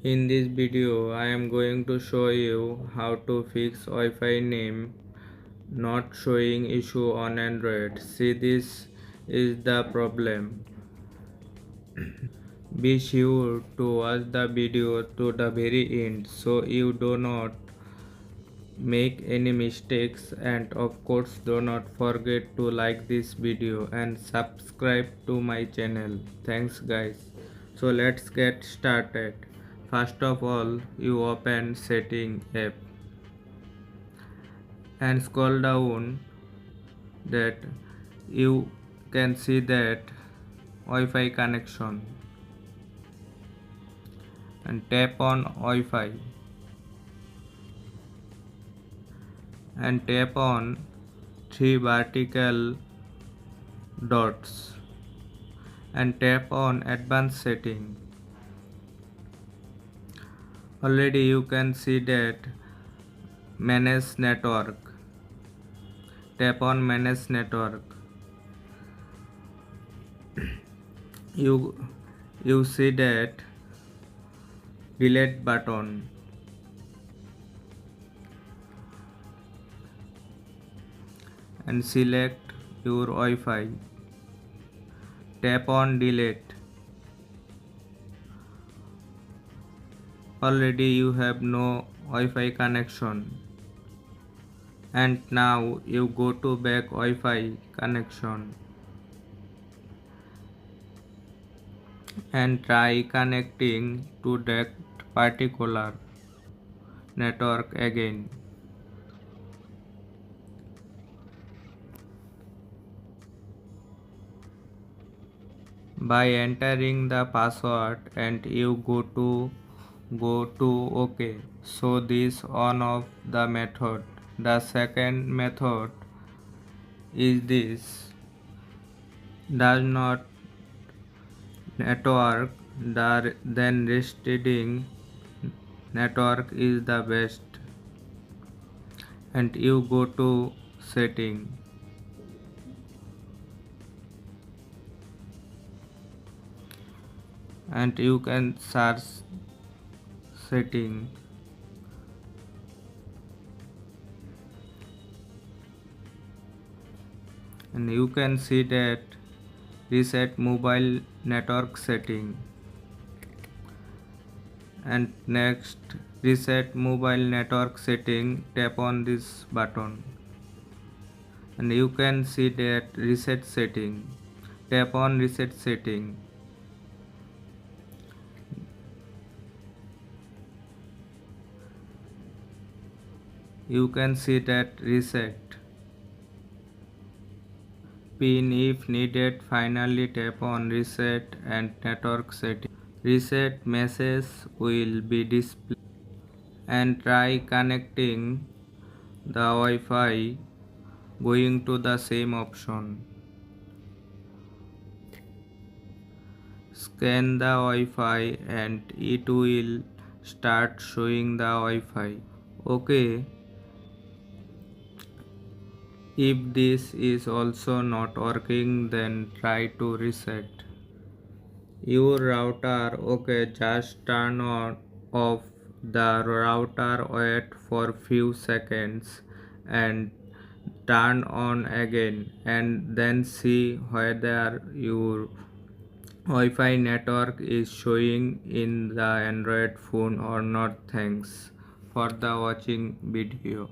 In this video, I am going to show you how to fix Wi-Fi name not showing issue on Android. See, this is the problem. Be sure to watch the video to the very end so you do not make any mistakes, and of course do not forget to like this video and subscribe to my channel. Thanks guys. So let's get started. First of all, you open setting app and scroll down that you can see that Wi-Fi connection and tap on Wi-Fi and tap on three vertical dots and tap on advanced setting. Already you can see that manage network. Tap on manage network. You see that delete button and select your Wi-Fi. Tap on delete. Already you have no Wi-Fi connection, and now you go to back Wi-Fi connection and try connecting to that particular network again. By entering the password and you go to OK. So this one of the method. The second method is this. Does not network, then restarting network is the best, and you go to setting and you can search setting and you can see that reset mobile network setting, and next reset mobile network setting, tap on this button and you can see that reset setting. Tap on reset setting. You can see that reset pin if needed. Finally tap on reset and network setting. Reset message will be displayed and try connecting the Wi-Fi going to the same option. Scan the Wi-Fi and it will start showing the Wi-Fi. Okay. If this is also not working, then try to reset your router. Okay, just turn on off the router, wait for few seconds and turn on again, and then see whether your Wi-Fi network is showing in the Android phone or not. Thanks for the watching video.